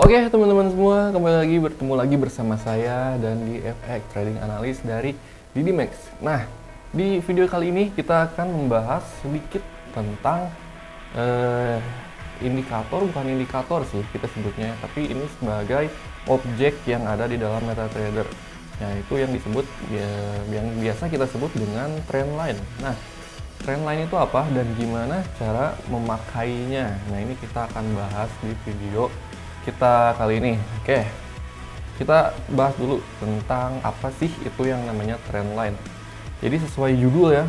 Oke teman-teman semua, bertemu lagi bersama saya dan di FX Trading Analyst dari Didimax. Nah, di video kali ini kita akan membahas sedikit tentang bukan indikator sih kita sebutnya, tapi ini sebagai objek yang ada di dalam MetaTrader, yaitu yang disebut yang biasa kita sebut dengan trendline. Nah, trendline itu apa dan gimana cara memakainya? Nah, ini kita akan bahas di video kita kali ini. Oke, kita bahas dulu tentang apa sih itu yang namanya trendline. Jadi sesuai judulnya,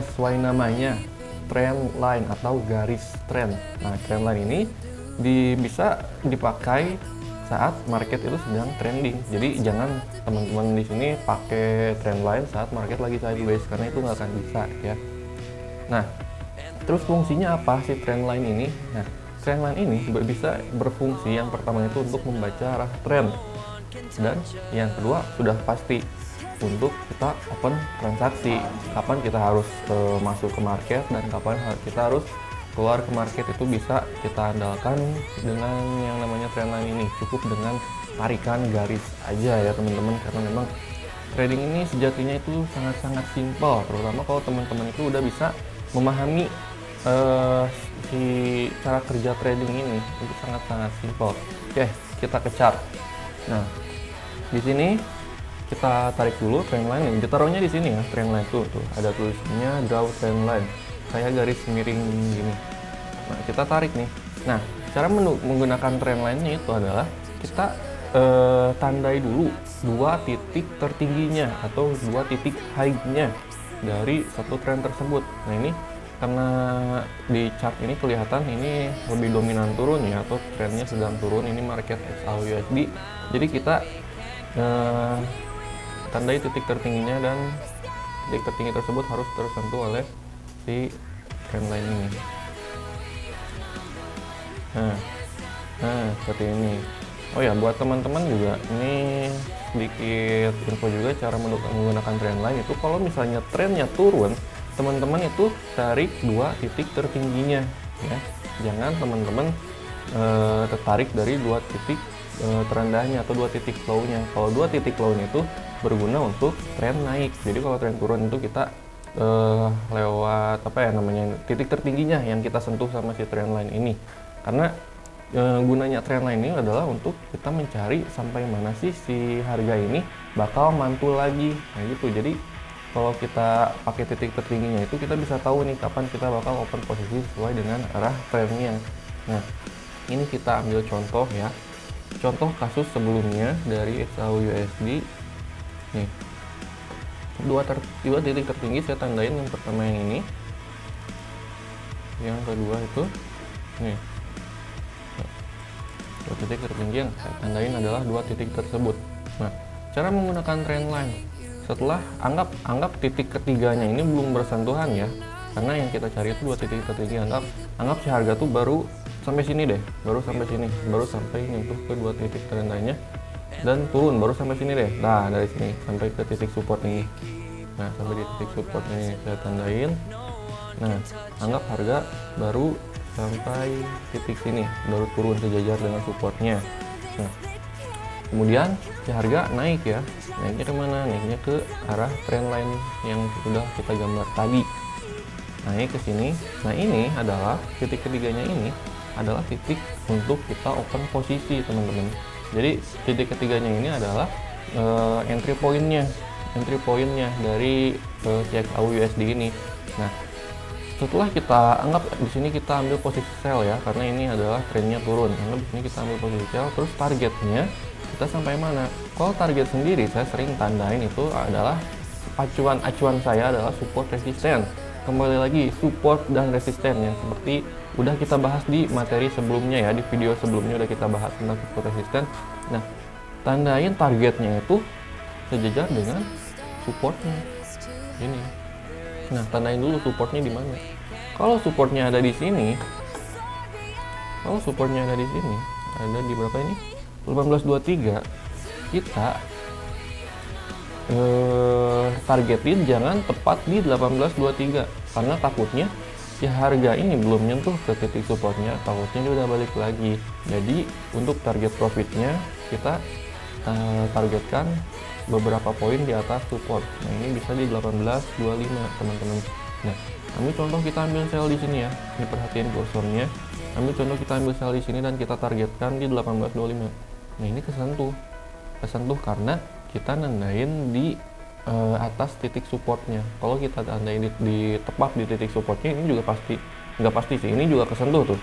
sesuai namanya, trendline atau garis trend. Nah, trendline ini bisa dipakai saat market itu sedang trending. Jadi jangan teman-teman di sini pakai trendline saat market lagi sideways, karena itu nggak akan bisa ya. Nah, terus fungsinya apa sih trendline ini? Nah, trendline ini bisa berfungsi, yang pertama itu untuk membaca arah trend, dan yang kedua sudah pasti untuk kita open transaksi, kapan kita harus masuk ke market dan kapan kita harus keluar ke market. Itu bisa kita andalkan dengan yang namanya trendline ini. Cukup dengan tarikan garis aja ya teman-teman, karena memang trading ini sejatinya itu sangat-sangat simpel, terutama kalau teman-teman itu udah bisa memahami si cara kerja trading ini. Itu sangat-sangat simpel. Oke, kita ke chart. Nah, di sini kita tarik dulu trendline ini. Ditaruhnya di sini ya, trendline tuh ada tulisannya draw trendline, kayak garis miring gini. Nah, kita tarik nih. Nah, cara menggunakan trendline-nya itu adalah kita tandai dulu dua titik tertingginya atau dua titik high-nya dari satu trend tersebut. Nah, ini karena di chart ini kelihatan ini lebih dominan turun ya, atau trennya sedang turun. Ini market XAUUSD, jadi kita tandai titik tertingginya, dan titik tertinggi tersebut harus tersentuh oleh si trendline ini. Nah, seperti ini. Oh ya, buat teman-teman juga ini sedikit info juga cara menggunakan trendline itu. Kalau misalnya trennya turun, teman-teman itu tarik dua titik tertingginya ya. Jangan teman-teman tertarik dari dua titik terendahnya atau dua titik low-nya. Kalau dua titik low-nya itu berguna untuk tren naik. Jadi kalau tren turun itu kita lewat titik tertingginya yang kita sentuh sama si trendline ini. Karena gunanya trendline ini adalah untuk kita mencari sampai mana sih si harga ini bakal mantul lagi. Nah gitu. Jadi kalau kita pakai titik tertingginya itu, kita bisa tahu nih kapan kita bakal open posisi sesuai dengan arah trennya. Nah, ini kita ambil contoh ya. Contoh kasus sebelumnya dari XAUUSD. Nih, dua titik tertinggi saya tandain. Yang pertama yang ini, yang kedua itu nih. Dua titik tertinggi yang saya tandain adalah dua titik tersebut. Nah, cara menggunakan trendline, setelah anggap titik ketiganya ini belum bersentuhan ya, karena yang kita cari itu dua titik tertinggi. Anggap si harga tuh baru sampai sini deh, baru sampai nyentuh ke dua titik terendahnya dan turun baru sampai sini deh. Nah, dari sini sampai ke titik support ini. Nah, sampai di titik support ini saya tandain. Nah, anggap harga baru sampai titik sini, baru turun sejajar dengan supportnya. Nah, kemudian si harga naik ya. Naiknya kemana? Naiknya ke arah trendline yang sudah kita gambar tadi. Naik ke sini. Nah, ini adalah titik ketiganya, ini adalah titik untuk kita open posisi teman-teman. Jadi titik ketiganya ini adalah entry pointnya dari XAUUSD ini. Nah, setelah kita anggap di sini kita ambil posisi sell ya, karena ini adalah trennya turun. Anggap di sini kita ambil posisi sell, terus targetnya kita sampai mana? Kalau target sendiri saya sering tandain itu adalah acuan saya adalah support resisten. Kembali lagi, support dan resisten yang seperti udah kita bahas di materi sebelumnya ya, di video sebelumnya udah kita bahas tentang support resisten. Nah, tandain targetnya itu sejajar dengan supportnya ini. Nah, tandain dulu supportnya di mana. Kalau supportnya ada di sini, ada di berapa ini? 1823, kita targetin jangan tepat di 1823, karena takutnya si harga ini belum nyentuh ke titik supportnya, takutnya dia udah balik lagi. Jadi untuk target profitnya kita targetkan beberapa poin di atas support. Nah ini bisa di 18.25 teman-teman. Nah ambil contoh, kita ambil sell di sini ya, ini perhatiin kursornya. Ambil contoh kita ambil sell di sini dan kita targetkan di 18.25. Nah ini kesentuh karena kita nandain di atas titik supportnya. Kalau kita tandain di tepat di titik supportnya, ini juga pasti, nggak pasti sih, ini juga kesentuh tuh.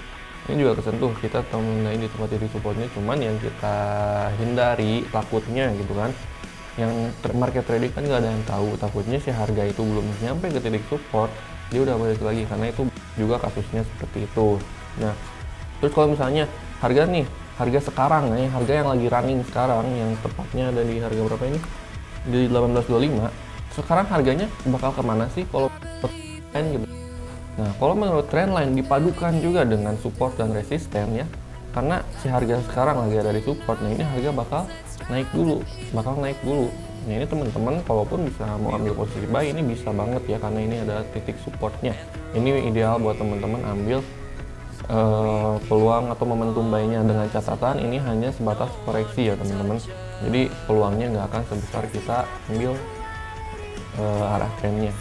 Ini juga kesentuh, kita tandain di tempat titik supportnya. Cuman yang kita hindari takutnya gitu kan, yang market trading kan nggak ada yang tahu, takutnya si harga itu belum nyampe ke titik support dia udah balik lagi, karena itu juga kasusnya seperti itu. Nah terus kalau misalnya harga sekarang nih, harga yang lagi running sekarang, yang tepatnya ada di harga berapa ini, di 18.25, sekarang harganya bakal kemana sih kalau gitu. Nah kalau menurut trendline dipadukan juga dengan support dan resisten ya, karena si harga sekarang lagi ada di support, nah ini harga bakal naik dulu. Nah ini teman-teman kalaupun bisa mau ambil posisi buy, ini bisa banget ya, karena ini ada titik supportnya. Ini ideal buat teman-teman ambil peluang atau momentum buy-nya, dengan catatan ini hanya sebatas koreksi ya teman-teman. Jadi peluangnya nggak akan sebesar kita ambil arah trennya.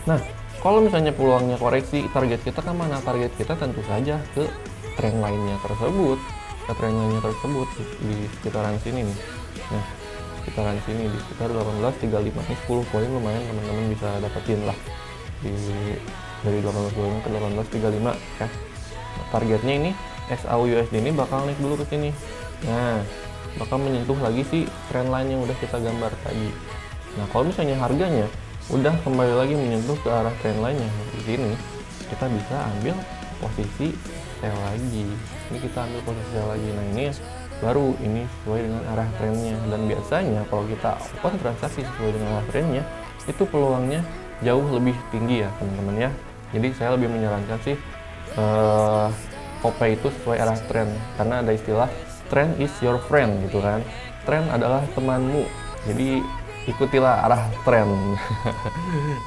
Nah kalau misalnya peluangnya koreksi, target kita ke mana? Target kita tentu saja ke trend lainnya tersebut, di sekitaran sini nih. Nah sekitaran sini di sekitar 18.35, ini 10 poin lumayan teman-teman bisa dapetin lah dari 18.25 ke 18.35 ya. Nah, targetnya ini XAUUSD ini bakal naik dulu ke sini. Nah bakal menyentuh lagi si trend line yang udah kita gambar tadi. Nah kalau misalnya harganya udah kembali lagi menyentuh ke arah trend line yang di sini, kita bisa ambil posisi sell lagi. Ini kita ambil posisi sell lagi. Nah ini baru ini sesuai dengan arah trennya, dan biasanya kalau kita open transaksi sesuai dengan arah trennya itu peluangnya jauh lebih tinggi ya teman-teman ya. Jadi saya lebih menyarankan sih OP itu sesuai arah tren, karena ada istilah trend is your friend gitu kan, tren adalah temanmu, jadi ikutilah arah tren.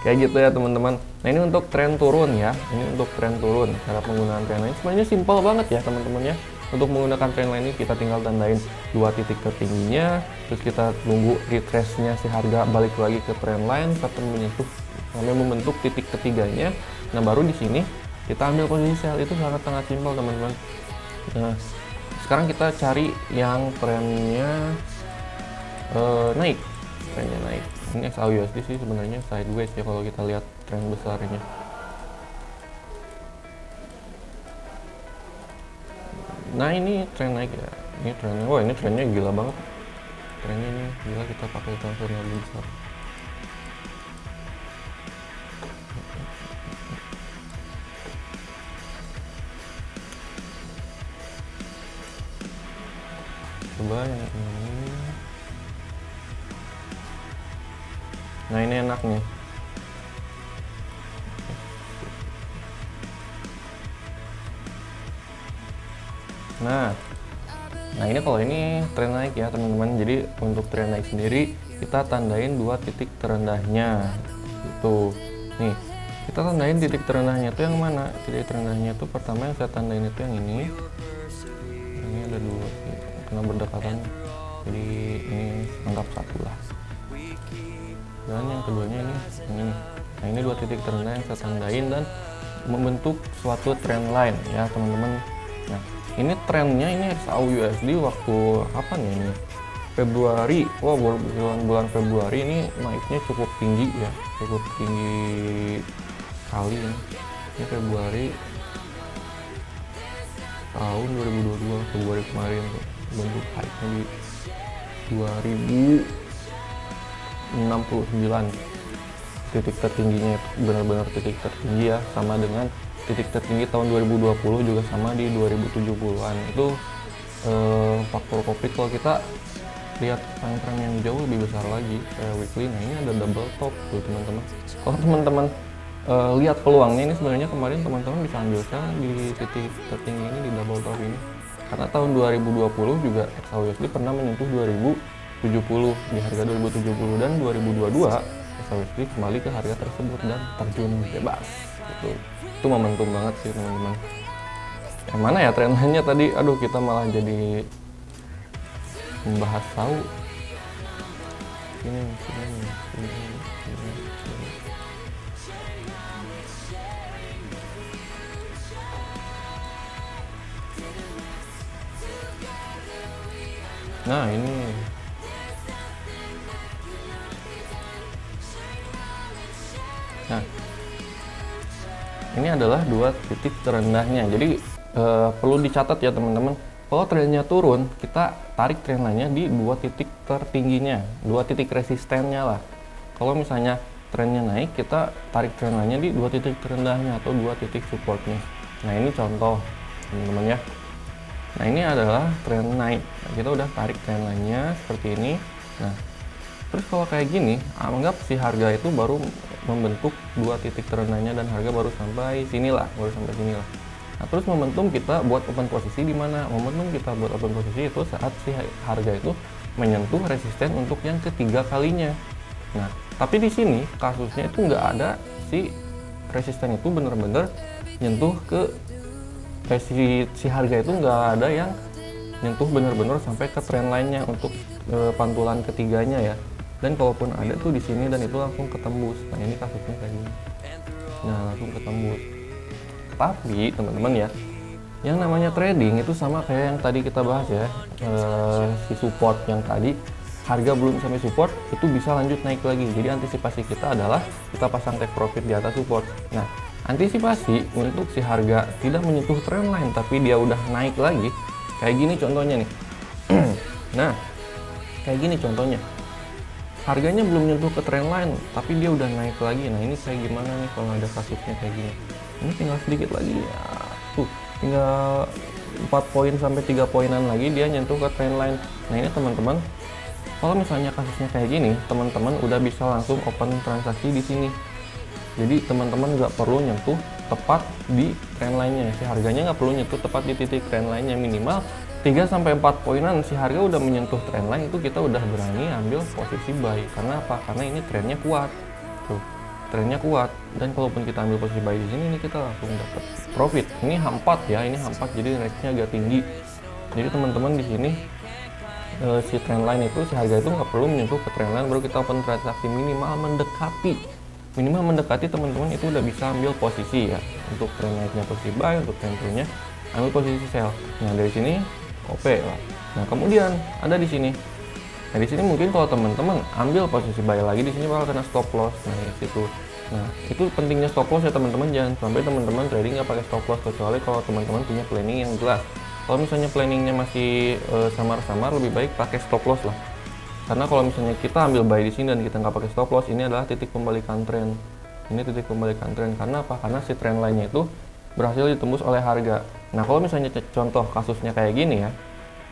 Kayak gitu ya teman-teman. Nah ini untuk tren turun ya, cara penggunaan trend line sebenarnya simpel banget ya teman-teman ya. Untuk menggunakan trend line ini kita tinggal tandain dua titik tertingginya, terus kita tunggu retrace-nya si harga balik lagi ke trend line sampai membentuk titik ketiganya. Nah baru di sini kita ambil posisi sell. Itu sangat simpel teman-teman. Nah sekarang kita cari yang trennya naik. Ini XAUUSD sih sebenarnya sideways ya kalau kita lihat tren besarnya. Nah ini tren naik ya, ini trennya, wah ini trennya gila banget, trennya ini gila, kita pakai transfer yang lebih besar. Coba yang ini. Nah ini enak nih. Nah ini kalau ini tren naik ya teman-teman. Jadi untuk tren naik sendiri kita tandain dua titik terendahnya itu. Nih kita tandain titik terendahnya itu yang mana? Titik terendahnya itu pertama yang saya tandain itu yang ini. Ini ada dua karena berdekatan, jadi ini anggap satu lah. Dan yang keduanya ini. Nah ini dua titik terendah yang saya tandain dan membentuk suatu trend line ya teman-teman. Nah ini trennya ini XAUUSD waktu apa nih ini? Februari. Wah bulan Februari ini naiknya cukup tinggi ya, cukup tinggi kali ya. Ini Februari tahun 2022, Februari kemarin tuh bentuk high-nya di 2069. Titik tertingginya benar-benar titik tertinggi ya, sama dengan titik tertinggi tahun 2020 juga sama di 2070-an. Itu faktor Covid. Kalau kita lihat time frame yang jauh lebih besar lagi kayak weekly, nah ini ada double top tuh teman-teman. Kalau teman-teman lihat peluangnya ini sebenarnya kemarin teman-teman bisa ambil sell di titik tertinggi ini, di double top ini, karena tahun 2020 juga XAUUSD pernah menyentuh 2070 di harga 2070, dan 2022 XAUUSD kembali ke harga tersebut dan terjun bebas gitu. Itu momentum banget sih teman-teman. Yang mana ya trendline-nya tadi? Aduh, kita malah jadi membahas tahu. Ini. Nah, ini. Nah, ini adalah dua titik terendahnya. Jadi perlu dicatat ya teman-teman. Kalau trennya turun, kita tarik trend line-nya di dua titik tertingginya, dua titik resistennya lah. Kalau misalnya trennya naik, kita tarik trend line-nya di dua titik terendahnya atau dua titik supportnya. Nah, ini contoh teman-teman ya. Nah, ini adalah trend naik. Nah, kita udah tarik trend line-nya seperti ini. Nah, terus kalau kayak gini, anggap si harga itu baru membentuk dua titik terendahnya dan harga baru sampai sinilah, Nah, terus momentum kita buat open posisi di mana? Momentum kita buat open posisi itu saat si harga itu menyentuh resisten untuk yang ketiga kalinya. Nah, tapi di sini kasusnya itu nggak ada si resisten itu bener-bener nyentuh ke si harga itu nggak ada yang nyentuh bener-bener sampai ke trend line-nya untuk pantulan ketiganya ya. Dan kalaupun ada tuh di sini dan itu langsung ketembus. Nah, ini kasusnya kayak gini. Nah, langsung ketembus. Tapi teman-teman ya, yang namanya trading itu sama kayak yang tadi kita bahas ya, si support yang tadi, harga belum sampai support itu bisa lanjut naik lagi. Jadi antisipasi kita adalah kita pasang take profit di atas support. Nah, antisipasi untuk si harga tidak menyentuh trendline tapi dia udah naik lagi, kayak gini contohnya nih. Nah, kayak gini contohnya, harganya belum nyentuh ke trendline tapi dia udah naik lagi. Nah, ini kayak gimana nih kalau ada kasusnya kayak gini? Ini tinggal sedikit lagi ya, tuh tinggal 4 poin sampai 3 poinan lagi dia nyentuh ke trendline. Nah, ini teman-teman, kalau misalnya kasusnya kayak gini, teman-teman udah bisa langsung open transaksi di sini. Jadi teman-teman nggak perlu nyentuh tepat di trendline-nya, si harganya nggak perlu nyentuh tepat di titik trendline-nya. Minimal 3 sampai 4 poinan si harga udah menyentuh trendline, itu kita udah berani ambil posisi buy. Karena apa? Karena ini trennya kuat. Tuh, trennya kuat, dan kalaupun kita ambil posisi buy di sini, ini kita langsung dapat profit. Ini H4 ya, ini H4, jadi range-nya agak tinggi. Jadi teman-teman di sini si trendline itu, si harga itu nggak perlu menyentuh ke trendline baru kita open transaksi. Minimal mendekati teman-teman itu udah bisa ambil posisi ya. Untuk trend naiknya posisi buy, untuk trend turunnya ambil posisi sell. Nah, dari sini OP lah. Nah, kemudian ada di sini. Nah, di sini mungkin kalau teman-teman ambil posisi buy lagi, di sini bakal kena stop loss. Nah, di situ. Nah, itu pentingnya stop loss ya teman-teman. Jangan sampai teman-teman trading nggak pakai stop loss, kecuali kalau teman-teman punya planning yang jelas. Kalau misalnya planningnya masih samar-samar, lebih baik pakai stop loss lah. Karena kalau misalnya kita ambil buy di sini dan kita nggak pakai stop loss, ini adalah titik pembalikan tren. Ini titik pembalikan tren. Karena apa? Karena si tren lainnya itu berhasil ditembus oleh harga. Nah, kalau misalnya contoh kasusnya kayak gini ya.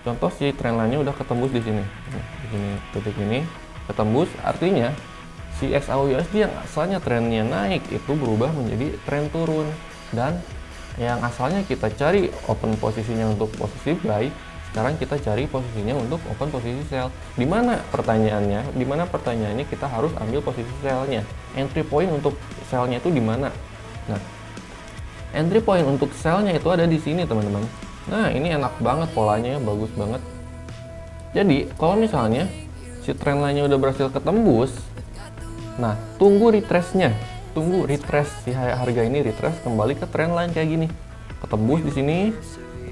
Contoh si tren lainnya udah ketembus di sini. Di sini titik ini ketembus, artinya si XAUUSD yang asalnya trennya naik itu berubah menjadi tren turun, dan yang asalnya kita cari open posisinya untuk posisi buy, sekarang kita cari posisinya untuk open posisi sell. Di mana pertanyaannya? Di mana pertanyaannya kita harus ambil posisi sellnya. Entry point untuk sellnya itu di mana? Nah, entry point untuk sellnya itu ada di sini teman-teman. Nah, ini enak banget polanya, bagus banget. Jadi kalau misalnya si trend line-nya udah berhasil ketembus, nah tunggu retrace-nya, tunggu retrace si harga ini retrace kembali ke trend line kayak gini, ketembus di sini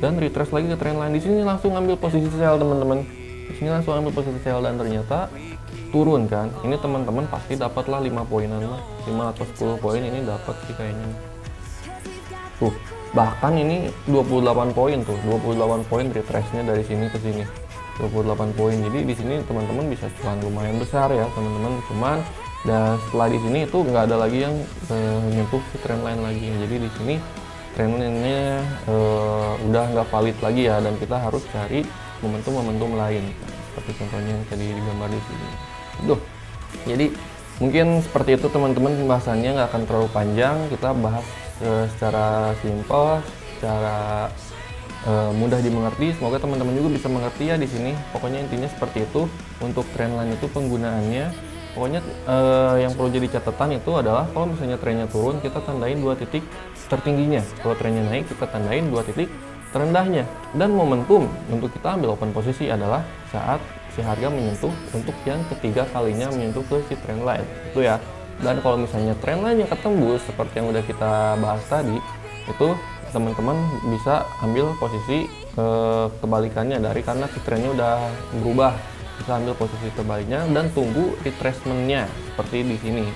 dan retrace lagi ke trend line. Di sini langsung ambil posisi sell teman-teman. Di sini langsung ambil posisi sell dan ternyata turun kan. Ini teman-teman pasti dapatlah 5 poinan lah, 5 atau 10 poin ini dapat sih kayaknya. Tuh, bahkan ini 28 poin tuh, 28 poin retrace-nya dari sini ke sini. 28 poin. Jadi di sini teman-teman bisa cuan lumayan besar ya, teman-teman. Cuman dan setelah di sini itu nggak ada lagi yang nyentuh si trend line lagi. Jadi di sini trend line-nya udah nggak valid lagi ya, dan kita harus cari momentum-momentum lain. Seperti contohnya yang tadi digambar di sini. Duh. Jadi mungkin seperti itu teman-teman, pembahasannya nggak akan terlalu panjang. Kita bahas secara simpel, secara mudah dimengerti. Semoga teman-teman juga bisa mengerti ya di sini. Pokoknya intinya seperti itu. Untuk trend line itu penggunaannya Pokoknya yang perlu jadi catatan itu adalah kalau misalnya trennya turun, kita tandain 2 titik tertingginya. Kalau trennya naik, kita tandain 2 titik terendahnya. Dan momentum untuk kita ambil open posisi adalah saat si harga menyentuh untuk yang ketiga kalinya menyentuh ke si trendline. Itu ya. Dan kalau misalnya trendline-nya ketembus seperti yang udah kita bahas tadi, itu teman-teman bisa ambil posisi kebalikannya dari karena si trennya udah berubah. Bisa ambil posisi terbaliknya dan tunggu retracement-nya seperti di sini.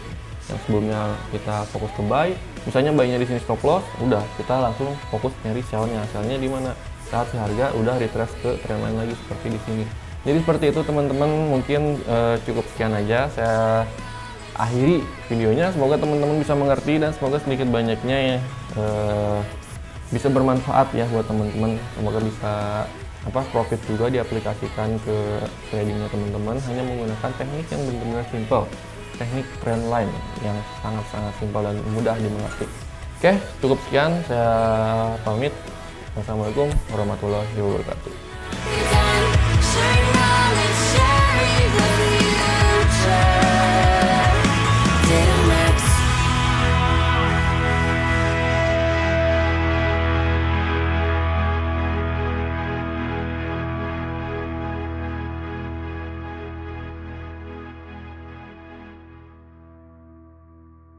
Yang sebelumnya kita fokus ke buy, misalnya buy-nya di sini stop loss, udah kita langsung fokus nyari sell-nya. Sell-nya di mana? Saat si harga udah retrace ke trendline lagi seperti di sini. Jadi seperti itu teman-teman, mungkin cukup sekian aja saya akhiri videonya. Semoga teman-teman bisa mengerti dan semoga sedikit banyaknya ya bisa bermanfaat ya buat teman-teman. Semoga bisa profit juga diaplikasikan ke tradingnya teman-teman, hanya menggunakan teknik yang benar-benar simple, teknik trendline yang sangat-sangat simpel dan mudah dimengerti. Oke, cukup sekian, saya pamit. Wassalamualaikum warahmatullahi wabarakatuh.